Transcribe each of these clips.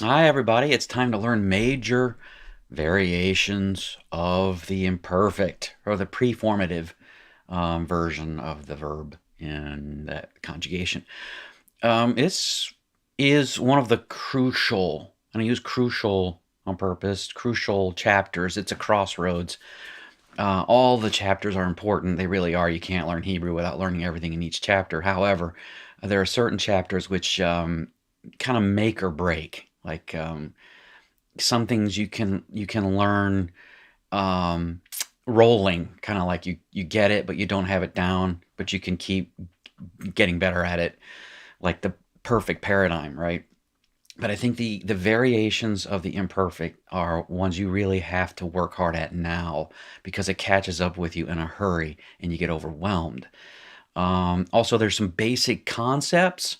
Hi, everybody. It's time to learn major variations of the imperfect or the preformative version of the verb in that conjugation. This is one of the crucial, and I use crucial on purpose, crucial chapters. It's a crossroads. All the chapters are important. They really are. You can't learn Hebrew without learning everything in each chapter. However, there are certain chapters which kind of make or break. Some things you can learn um, rolling, kind of like you get it, but you don't have it down, but you can keep getting better at it, like the perfect paradigm, right? But I think the variations of the imperfect are ones you really have to work hard at now because it catches up with you in a hurry and you get overwhelmed. Also, there's some basic concepts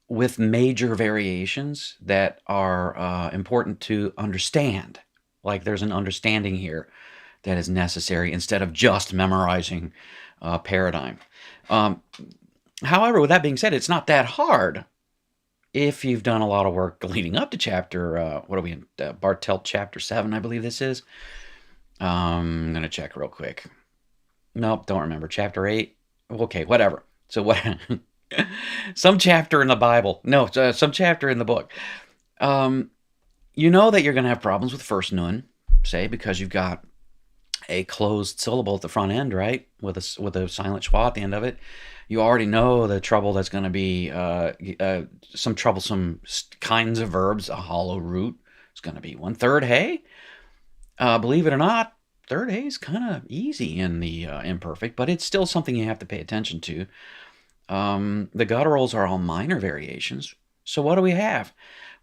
with major variations that are important to understand. Like there's an understanding here that is necessary instead of just memorizing paradigm. Um, However, with that being said, it's not that hard if you've done a lot of work leading up to chapter, what are we in? Bartelt chapter 7, I believe this is. I'm going to check real quick. Nope, don't remember. Chapter 8? Okay, whatever. So, what? Some chapter in the Bible. No, some chapter in the book. Um, you know that you're going to have problems with first nun, say, because you've got a closed syllable at the front end, right? With a silent schwa at the end of it. You already know the trouble that's going to be some troublesome kinds of verbs. A hollow root is going to be one. Third hey, believe it or not, third hey is kind of easy in the imperfect, but it's still something you have to pay attention to. The gutturals are all minor variations. So what do we have?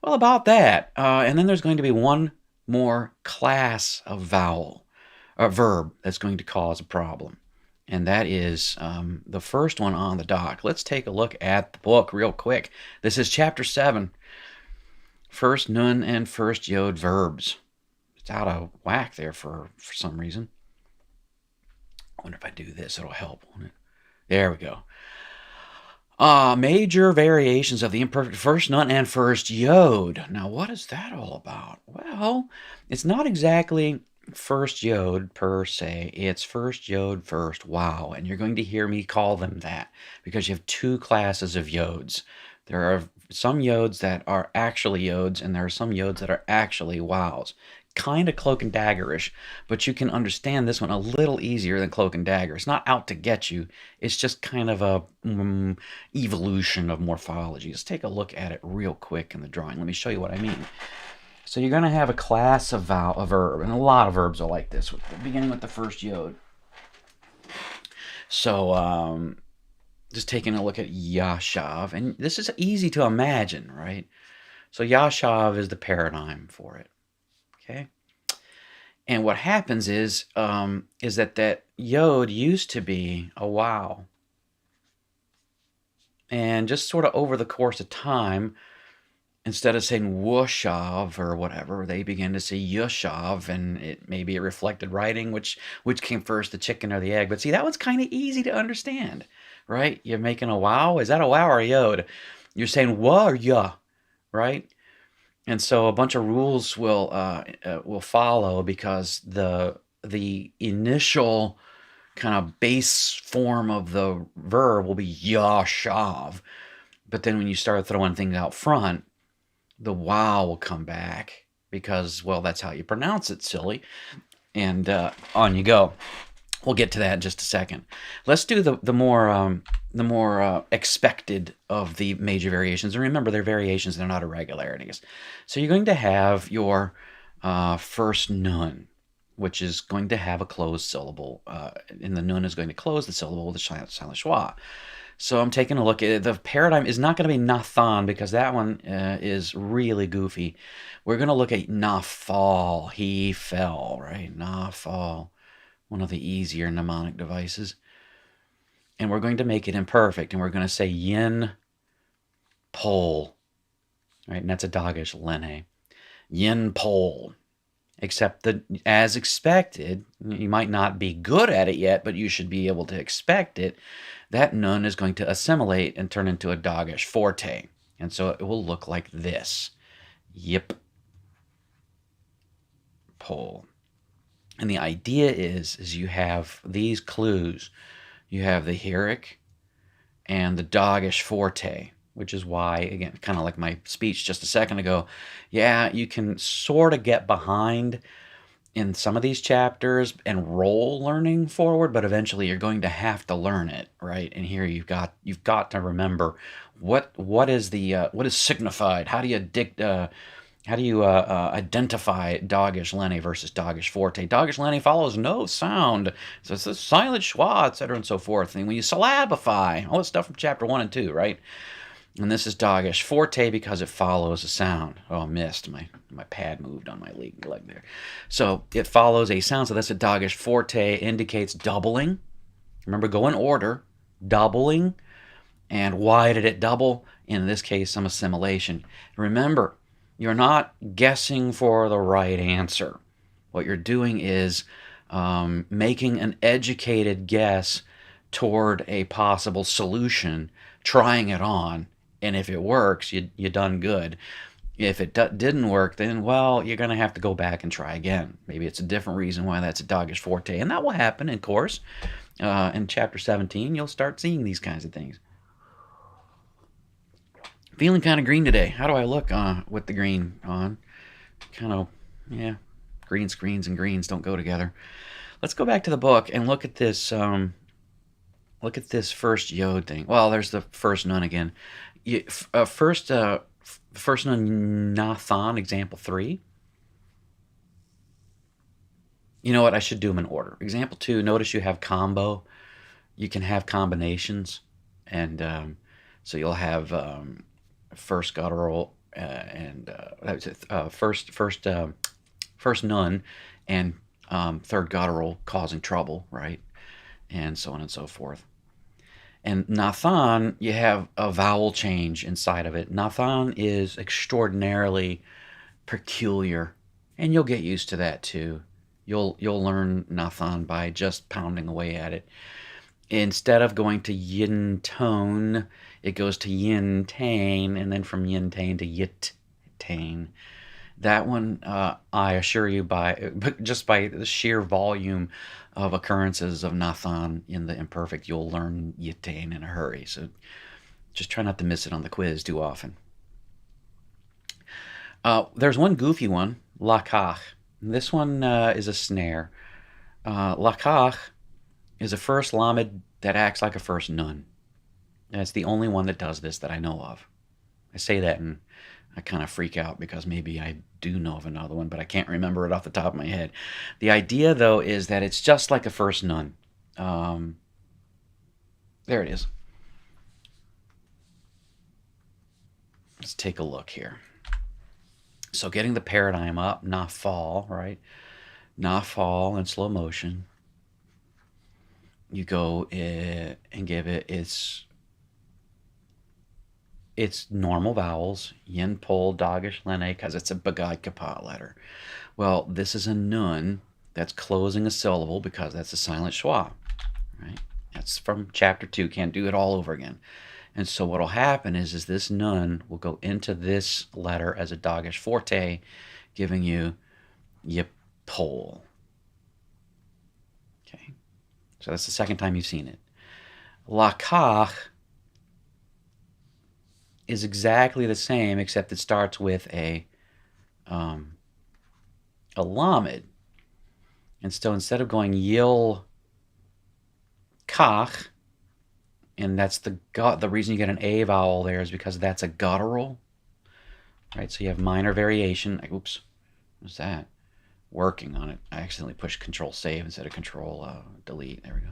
Well, about that. And then there's going to be one more class of vowel, a verb that's going to cause a problem. And that is the first one on the dock. Let's take a look at the book real quick. This is chapter 7, first nun and first yod verbs. It's out of whack there for some reason. I wonder if I do this, it'll help, won't it? There we go. Major variations of the imperfect first nun and first yod. Now, what is that all about? Well, it's not exactly first yod per se. It's first yod, first wow. And you're going to hear me call them that because you have two classes of yods. There are some yods that are actually yods, and there are some yods that are actually wows. Kind of cloak and daggerish, but you can understand this one a little easier than cloak and dagger. It's not out to get you. It's just kind of a evolution of morphology. Let's take a look at it real quick in the drawing. Let me show you what I mean. So you're going to have a class of a verb, and a lot of verbs are like this, beginning with the first yod. So just taking a look at yashav, and this is easy to imagine, right? So yashav is the paradigm for it. Okay. And what happens is that yod used to be a wow. And just sort of over the course of time, instead of saying wushav or whatever, they began to say yushav, and maybe it reflected writing, which came first, the chicken or the egg. But see, that one's kind of easy to understand, right? You're making a wow. Is that a wow or a yod? You're saying wa or ya, right? And so a bunch of rules will follow because the initial kind of base form of the verb will be yashav, but then when you start throwing things out front, the wow will come back because, well, that's how you pronounce it, silly. And on you go. We'll get to that in just a second. Let's do the more expected of the major variations. And remember, they're variations; they're not irregularities. So you're going to have your first nun, which is going to have a closed syllable, and the nun is going to close the syllable with a silent schwa. So I'm taking a look at it. The paradigm is not going to be Nathan because that one is really goofy. We're going to look at Nafal. He fell, right? Nafal, one of the easier mnemonic devices. And we're going to make it imperfect, and we're going to say yin pol, right? And that's a doggish lene. Yin pol. Except that, as expected, you might not be good at it yet, but you should be able to expect it. That nun is going to assimilate and turn into a doggish forte. And so it will look like this. yip, pull. And the idea is you have these clues. You have the heroic and the doggish forte, which is why, again, kind of like my speech just a second ago, yeah, you can sort of get behind in some of these chapters and roll learning forward, but eventually you're going to have to learn it, right? And here you've got to remember what is the what is signified. How do you identify doggish Lenny versus doggish forte? Doggish Lenny follows no sound, so it's a silent schwa, etc., and so forth. And when you syllabify, all this stuff from chapter 1 and 2, right? And this is doggish forte because it follows a sound. Oh, I missed. My pad moved on my leg there. So it follows a sound. So that's a doggish forte, indicates doubling. Remember, go in order. Doubling. And why did it double? In this case, some assimilation. Remember, you're not guessing for the right answer. What you're doing is making an educated guess toward a possible solution, trying it on, and if it works, you done good. If it didn't work, then, well, you're going to have to go back and try again. Maybe it's a different reason why that's a doggish forte, and that will happen, of course. In chapter 17, you'll start seeing these kinds of things. Feeling kind of green today. How do I look with the green on? Kind of, yeah, green screens and greens don't go together. Let's go back to the book and look at this. Look at this first yod thing. Well, there's the first nun again. First nun Nathan, example 3. You know what? I should do them in order. Example 2. Notice you have combo. You can have combinations, and so you'll have first guttural and first nun and third guttural causing trouble, right? And so on and so forth. And Nathan, you have a vowel change inside of it. Nathan is extraordinarily peculiar, and you'll get used to that too. You'll learn Nathan by just pounding away at it. Instead of going to yin tone, it goes to yin tane, and then from yin tane to yit tane. That one, I assure you, just by the sheer volume of occurrences of Nathan in the imperfect, you'll learn yitain in a hurry. So just try not to miss it on the quiz too often. There's one goofy one, lakach. This one is a snare. Lakach is a first lamed that acts like a first nun. That's the only one that does this that I know of. I say that and I kind of freak out because maybe I do know of another one, but I can't remember it off the top of my head. The idea, though, is that it's just like a first nun. There it is. Let's take a look here. So getting the paradigm up, na fall, right? Na fall in slow motion. You go and give it its normal vowels, yin, pol, doggish, lene, because it's a bagad kapat letter. Well, this is a nun that's closing a syllable because that's a silent schwa, right? That's from chapter 2. Can't do it all over again. And so what will happen is this nun will go into this letter as a doggish forte, giving you yip, pol. Okay. So that's the second time you've seen it. Lakach is exactly the same, except it starts with a lamed. And so instead of going yil kach, and that's the reason you get an A vowel there is because that's a guttural, right? So you have minor variation. Oops, what's that? Working on it. I accidentally pushed Control Save instead of Control Delete. There we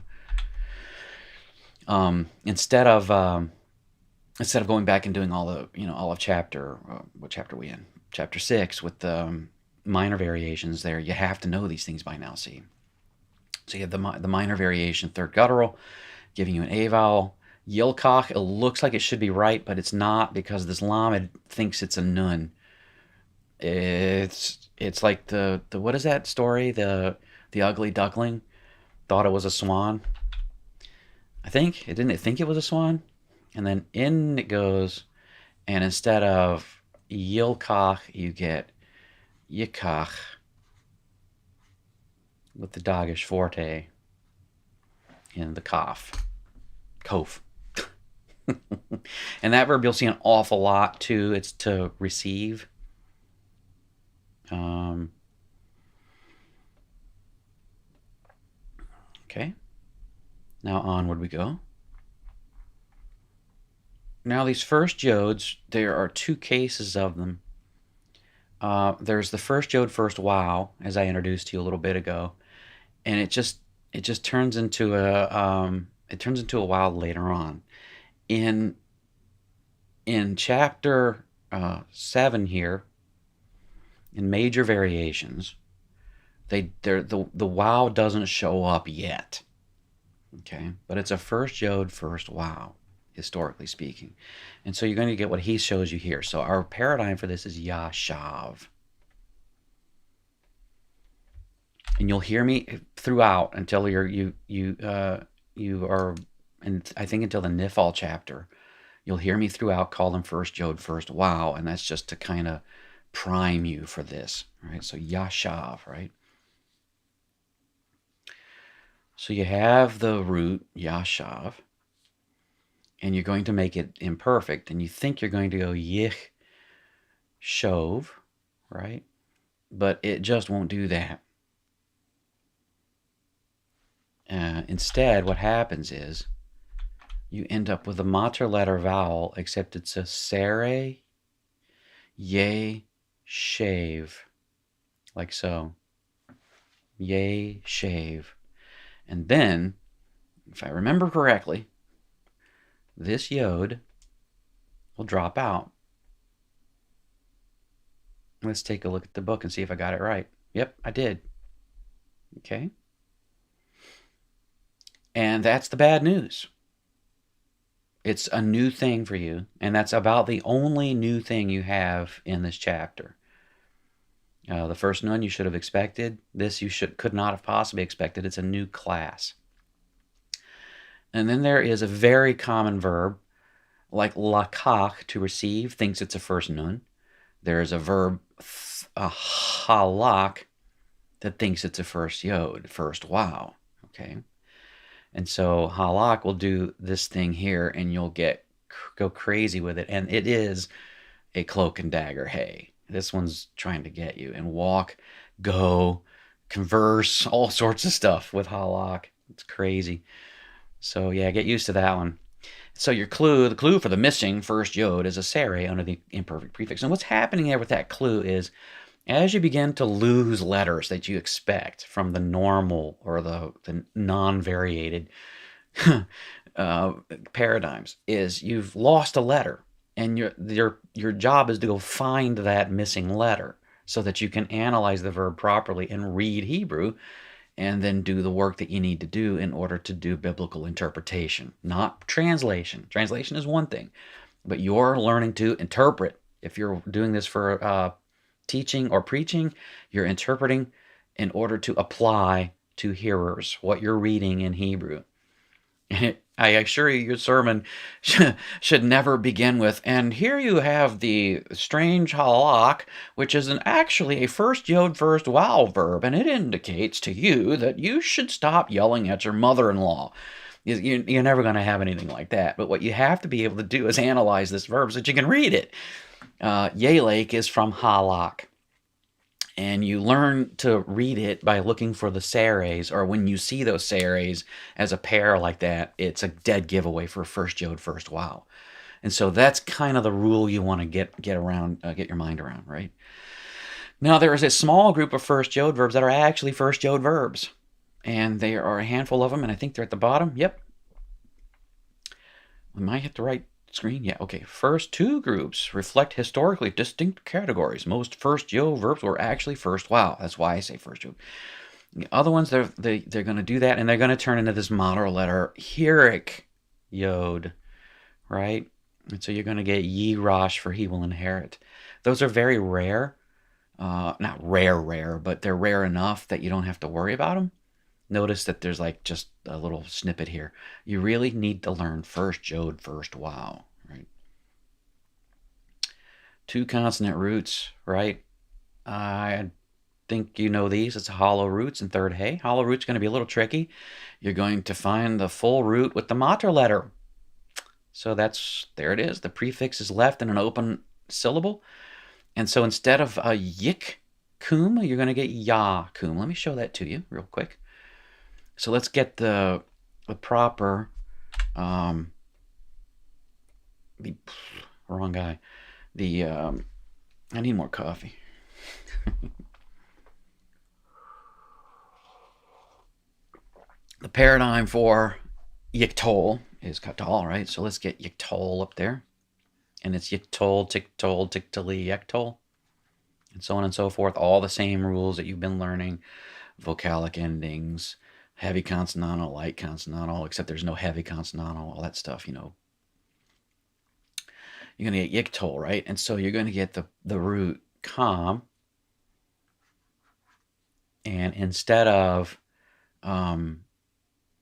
go. Instead of going back and doing all of chapter, what chapter are we in? Chapter 6 with the minor variations there. You have to know these things by now. See, so you have the minor variation, third guttural, giving you an A vowel. Yilkach, it looks like it should be right, but it's not because this lamed thinks it's a nun. It's like the what is that story? The ugly duckling thought it was a swan. I think it didn't. It think it was a swan, and then in it goes, and instead of yilkach, you get yikach with the Dagish forte in the kaf. Kof. And that verb you'll see an awful lot too. It's to receive. Um, okay. Now onward we go. Now these first yods, there are two cases of them. There's the first yod, first wow, as I introduced to you a little bit ago, and it just turns into a wow later on. In chapter 7 here, in major variations, the wow doesn't show up yet. Okay, but it's a first yod, first wow, historically speaking, and so you're going to get what he shows you here. So our paradigm for this is yashav, and you'll hear me throughout until you are, and I think until the Nifal chapter, you'll hear me throughout call them first yod, first wow, and that's just to kind of prime you for this, right? So yashav, right? So you have the root yashav, and you're going to make it imperfect, and you think you're going to go yich shov, right? But it just won't do that. Instead, what happens is you end up with a mater letter vowel, except it's a sere, ye, shave, like so. Ye, shave. And then, if I remember correctly, this yod will drop out. Let's take a look at the book and see if I got it right. Yep, I did. Okay. And that's the bad news. It's a new thing for you, and that's about the only new thing you have in this chapter. The first one you should have expected. This you could not have possibly expected. It's a new class. And then there is a very common verb, like lakach, to receive, thinks it's a first nun. There is a verb, halak, that thinks it's a first yod, first wow. Okay. And so halak will do this thing here, and you'll go crazy with it. And it is a cloak and dagger. Hey, this one's trying to get you. And walk, go, converse, all sorts of stuff with halak. It's crazy. So yeah, get used to that one. So the clue for the missing first yod is a sere under the imperfect prefix. And what's happening there with that clue is, as you begin to lose letters that you expect from the normal or the non-variated paradigms, is you've lost a letter, and your job is to go find that missing letter so that you can analyze the verb properly and read Hebrew, and then do the work that you need to do in order to do biblical interpretation, not translation. Translation is one thing, but you're learning to interpret. If you're doing this for teaching or preaching, you're interpreting in order to apply to hearers what you're reading in Hebrew. I assure you, your sermon should never begin with, and here you have the strange halak, which is actually a first yod, first wow verb, and it indicates to you that you should stop yelling at your mother-in-law. You're never going to have anything like that. But what you have to be able to do is analyze this verb so that you can read it. Yelek is from halak. And you learn to read it by looking for the seres, or when you see those seres as a pair like that, it's a dead giveaway for first yod, first wow. And so that's kind of the rule you want to get your mind around, right? Now there is a small group of first yod verbs that are actually first yod verbs, and there are a handful of them, and I think they're at the bottom. Yep. We might hit the right screen. Yeah, okay. First two groups reflect historically distinct categories. Most first yod verbs were actually first wow. That's why I say first yod. The other ones, they're going to do that, and they're going to turn into this monoletter letter hieric yod, right? And so you're going to get yirosh for he will inherit. Those are very rare. Not rare, but they're rare enough that you don't have to worry about them. Notice that there's like just a little snippet here. You really need to learn first yod, first wow, right? Two consonant roots, right? I think you know these. It's hollow roots in third Hey. Hollow root's going to be a little tricky. You're going to find the full root with the mater letter. So there it is. The prefix is left in an open syllable. And so instead of a yik kum, you're going to get ya kum. Let me show that to you real quick. So let's get the proper, the wrong guy. I need more coffee. The paradigm for yiktol is katal, right? So let's get yiktol up there. And it's yiktol, tiktol, tiktali, yektol, and so on and so forth. All the same rules that you've been learning. Vocalic endings, heavy consonantal, light consonantal, except there's no heavy consonantal, all that stuff, You're going to get yiktol, right? And so you're going to get the root com. And instead of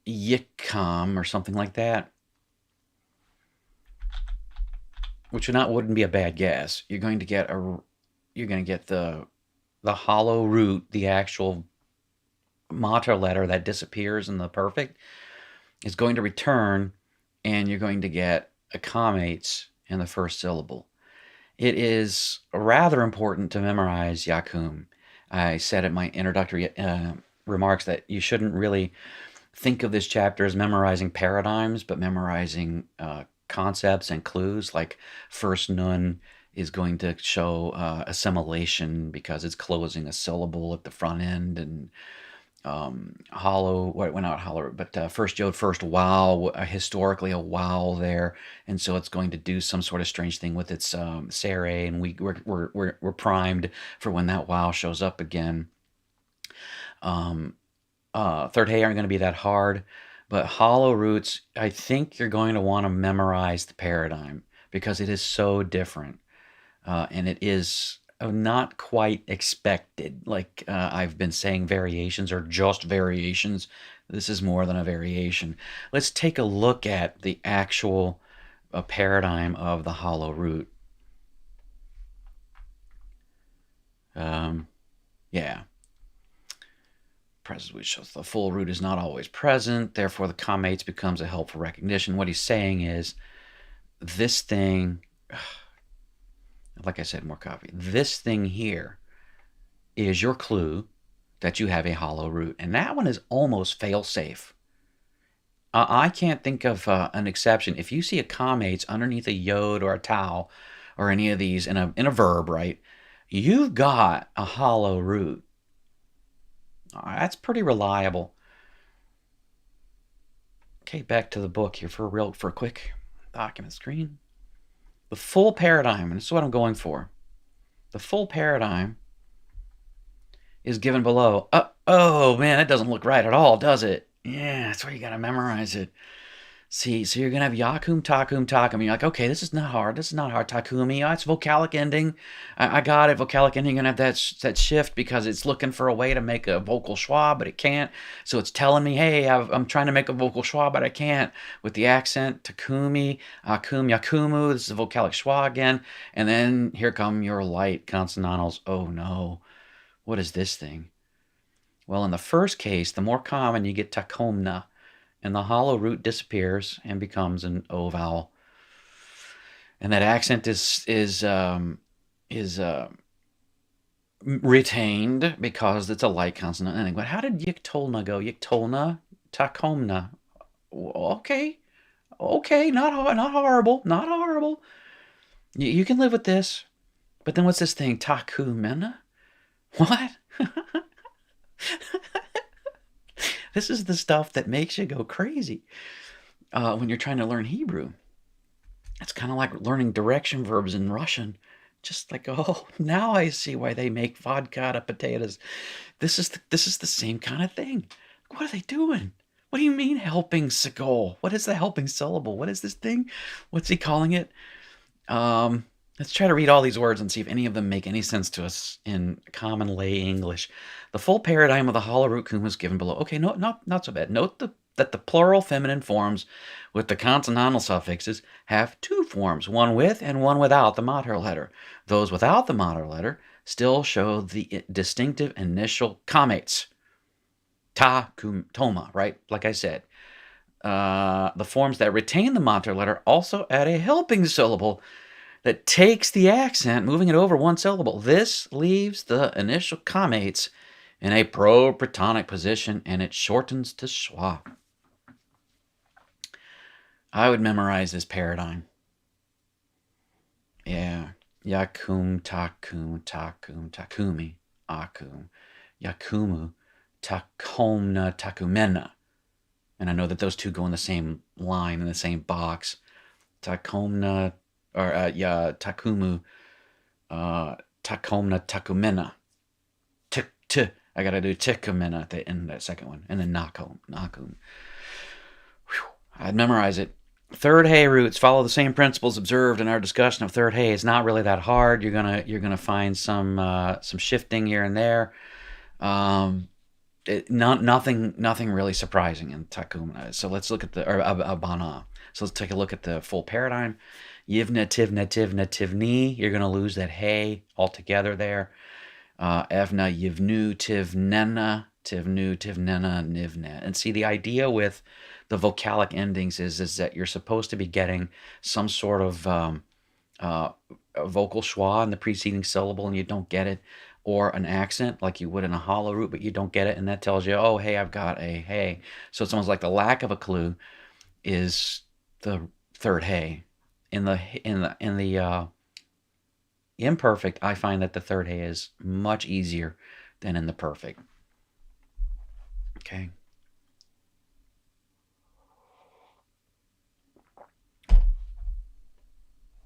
yikcom or something like that, which wouldn't be a bad guess, you're going to get the hollow root, the actual mater letter that disappears in the perfect is going to return, and you're going to get accommates in the first syllable. It is rather important to memorize yakum. I said in my introductory remarks that you shouldn't really think of this chapter as memorizing paradigms, but memorizing concepts and clues. Like first nun is going to show assimilation because it's closing a syllable at the front end, and hollow, well, not hollow, but first yod, first wow, historically a wow there, and so it's going to do some sort of strange thing with its sere, and we're primed for when that wow shows up again. Third Hey aren't going to be that hard, but hollow roots, I think you're going to want to memorize the paradigm because it is so different, and it is not quite expected. Like I've been saying, variations are just variations. This is more than a variation. Let's take a look at the actual paradigm of the hollow root. Yeah. Presence which shows the full root is not always present, therefore the commates becomes a helpful recognition. What he's saying is this thing, like I said, more coffee. This thing here is your clue that you have a hollow root, and that one is almost fail-safe. I can't think of an exception. If you see a commates underneath a yod or a tau or any of these in a verb, right, you've got a hollow root. That's pretty reliable. Okay, back to the book here for a quick document screen. The full paradigm, and this is what I'm going for. The full paradigm is given below. Oh man, that doesn't look right at all, does it? Yeah, that's why you gotta memorize it. See, so you're gonna have yakum, takum, takum. You're like, okay, this is not hard. This is not hard. Takumi, it's vocalic ending. I got it. Vocalic ending. You're gonna have that shift because it's looking for a way to make a vocal schwa, but it can't. So it's telling me, hey, I'm trying to make a vocal schwa, but I can't. With the accent, takumi, akum, yakumu. This is a vocalic schwa again. And then here come your light consonantals. Oh no, what is this thing? Well, in the first case, the more common, you get takomna, and the hollow root disappears and becomes an O vowel. And that accent is retained because it's a light consonant ending. But how did yiktolna go? Yiktolna, takomna. Okay, not horrible, not horrible. You can live with this. But then what's this thing? Takumena? What? This is the stuff that makes you go crazy when you're trying to learn Hebrew. It's kind of like learning direction verbs in Russian. Just like, oh, now I see why they make vodka out of potatoes. This is the same kind of thing. What are they doing? What do you mean helping sigol? What is the helping syllable? What is this thing? What's he calling it? Let's try to read all these words and see if any of them make any sense to us in common lay English. The full paradigm of the hollow root kum is given below. Okay, no, not so bad. Note that the plural feminine forms with the consonantal suffixes have two forms, one with and one without the mater letter. Those without the mater letter still show the distinctive initial comates. Ta, kum, toma, right? Like I said. The forms that retain the mater letter also add a helping syllable that takes the accent, moving it over one syllable. This leaves the initial comates in a pro-Brytonic position, and it shortens to schwa. I would memorize this paradigm. Yeah. Yakum, takum, takum, takumi, akum. Yakumu, takomna, takumena. And I know that those two go in the same line, in the same box. Takomna, or takumu, takomna, takumena. I gotta do tikumena at the end of that second one. And then nakum. I'd memorize it. Third hay roots follow the same principles observed in our discussion of third hay. It's not really that hard. You're gonna find some shifting here and there. Nothing really surprising in takum. So let's look at the abana. So let's take a look at the full paradigm. Yivna, tivna, tivna, tivni. You're gonna lose that hay altogether there. Evna, yivnu, tivnena, tivnu, tivnena, nivna. And see, the idea with the vocalic endings is that you're supposed to be getting some sort of vocal schwa in the preceding syllable, and you don't get it, or an accent like you would in a hollow root, but you don't get it, and that tells you, oh, hey, I've got a hey. So it's almost like the lack of a clue is the third hey. In the imperfect, I find that the third hey is much easier than in the perfect. Okay.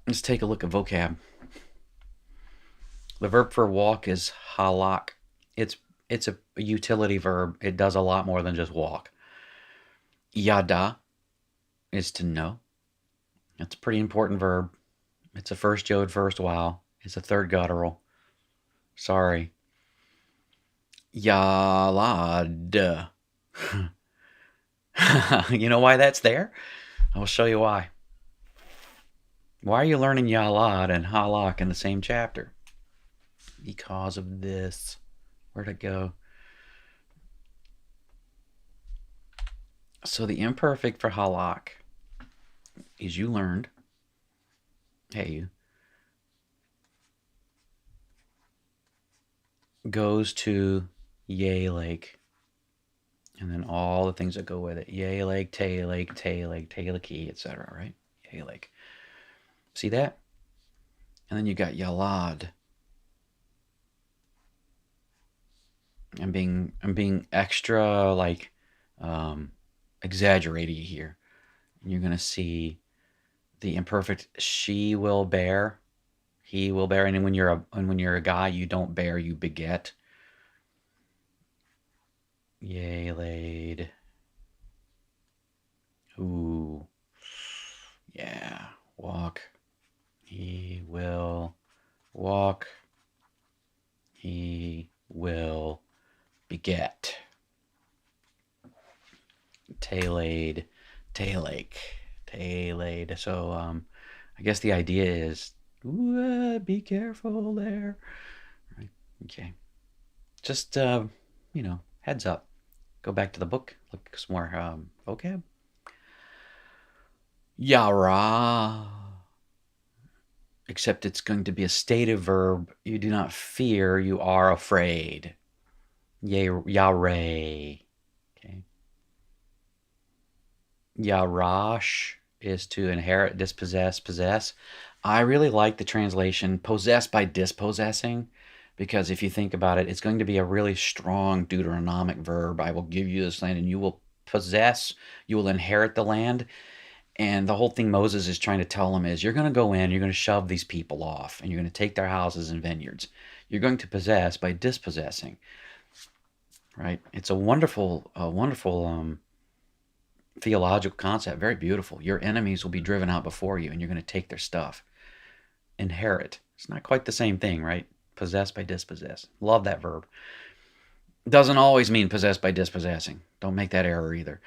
Let's take a look at vocab. The verb for walk is halak. It's a utility verb. It does a lot more than just walk. Yada is to know. That's a pretty important verb. It's a first jod, first wow. It's a third guttural. Sorry. Yalad. You know why that's there? I will show you why. Why are you learning yalad and halak in the same chapter? Because of this. Where'd it go? So the imperfect for halak is you learned. Hey, you. Goes to yay lake. And then all the things that go with it. Yay lake, tay lake, etc. Right? Yay lake. See that? And then you got yalad. I'm being extra like exaggerated here. You're gonna see the imperfect she will bear, he will bear, and when you're a guy, you don't bear, you beget. Yay laid. Ooh. Yeah. Walk. He will walk. He will beget. Tailade, tailake, tailade. So I guess the idea is, be careful there. Right? Okay. Just heads up. Go back to the book. Look some more vocab. Yara. Except it's going to be a stative verb. You do not fear, you are afraid. Yare. Okay. Yarash is to inherit, dispossess, possess. I really like the translation possessed by dispossessing, because if you think about it, it's going to be a really strong Deuteronomic verb. I will give you this land and you will possess, you will inherit the land. And the whole thing Moses is trying to tell them is, you're going to go in, you're going to shove these people off, and you're going to take their houses and vineyards. You're going to possess by dispossessing. Right? It's a wonderful theological concept, very beautiful. Your enemies will be driven out before you, and you're going to take their stuff. Inherit. It's not quite the same thing, right? Possess by dispossess. Love that verb. Doesn't always mean possessed by dispossessing. Don't make that error either.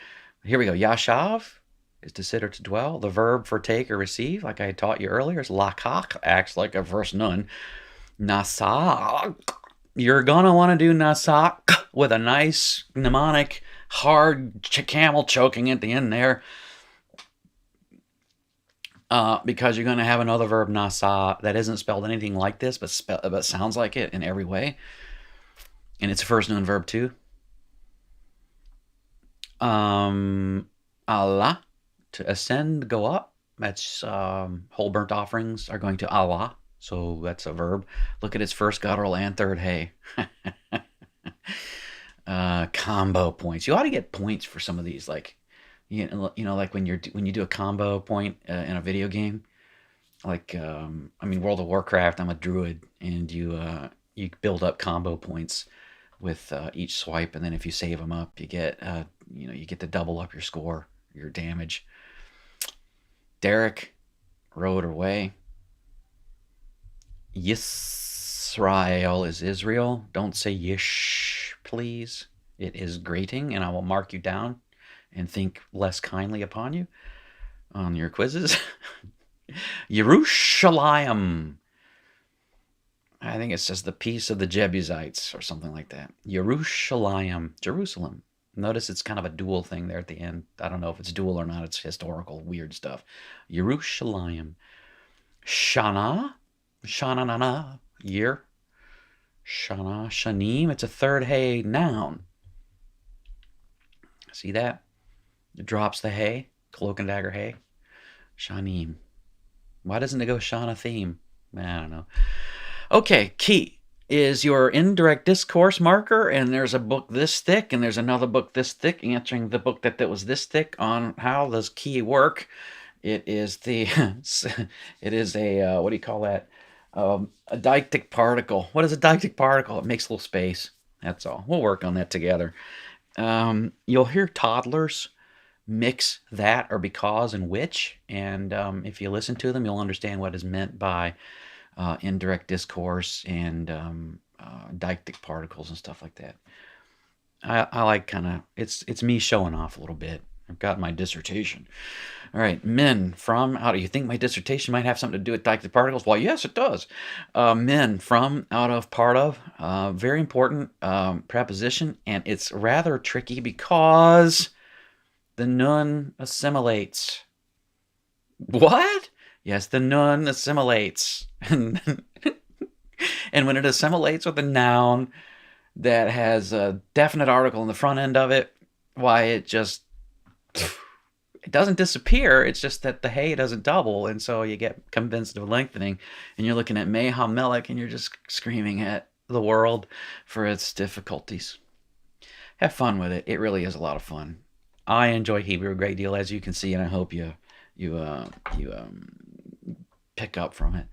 Here we go. Yashav is to sit or to dwell. The verb for take or receive, like I taught you earlier, is lakach, acts like a first nun. Nasak. You're going to want to do nasak with a nice mnemonic, hard camel choking at the end there. Because you're going to have another verb, nasa, that isn't spelled anything like this, but sounds like it in every way. And it's a first nun verb too. Allah, to ascend, go up. That's whole burnt offerings are going to Allah. So that's a verb. Look at its first guttural and third hey. Combo points. You ought to get points for some of these, like like when you do a combo point in a video game. Like World of Warcraft. I'm a druid, and you build up combo points with each swipe, and then if you save them up, you get you get to double up your score, your damage. Derek, road or way. Yisrael is Israel. Don't say yish, please. It is grating, and I will mark you down and think less kindly upon you on your quizzes. Yerushalayim. I think it says the peace of the Jebusites or something like that. Yerushalayim, Jerusalem. Notice it's kind of a dual thing there at the end. I don't know if it's dual or not. It's historical, weird stuff. Yerushalayim. Shana. Shana-na-na. Year. Shana. Shanim. It's a third hey noun. See that? It drops the hey. Cloak and dagger hey. Shanim. Why doesn't it go Shana theme? I don't know. Okay, key is your indirect discourse marker, and there's a book this thick, and there's another book this thick, answering the book that was this thick on how does key work. It is a what do you call that? A deictic particle. What is a deictic particle? It makes a little space. That's all. We'll work on that together. You'll hear toddlers mix that or because and which, and if you listen to them, you'll understand what is meant by indirect discourse and deictic particles and stuff like that. I like kind of, it's me showing off a little bit. I've got my dissertation. All right, men from, how do you think my dissertation might have something to do with deictic particles? Well, yes, it does. Men from, out of, part of, very important preposition, and it's rather tricky because the nun assimilates. What? Yes, the nun assimilates. And when it assimilates with a noun that has a definite article in the front end of it, why it doesn't disappear. It's just that the hey doesn't double, and so you get convinced of lengthening, and you're looking at Mei HaMelech, and you're just screaming at the world for its difficulties. Have fun with it. It really is a lot of fun. I enjoy Hebrew a great deal, as you can see, and I hope you pick up from it.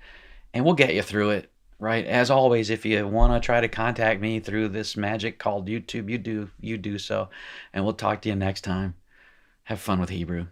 And we'll get you through it, right? As always, if you want to try to contact me through this magic called YouTube, you do so. And we'll talk to you next time. Have fun with Hebrew.